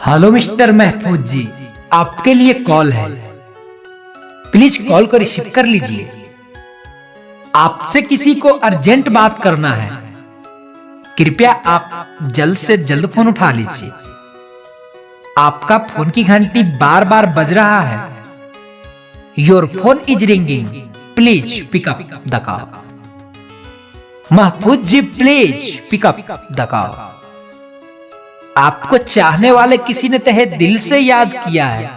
Hello mister महफूज जी, आपके लिए कॉल है। प्लीज कॉल को रिसीव कर लीजिए। आपसे किसी को अर्जेंट बात करना है। कृपया आप जल्द से जल्द फोन उठा लीजिए। आपका फोन की घंटी बार बार बज रहा है। Your phone is ringing, please pick up the call. महफूज जी प्लीज पिकअप द कॉल। आपको चाहने वाले किसी ने तहे दिल से याद किया है।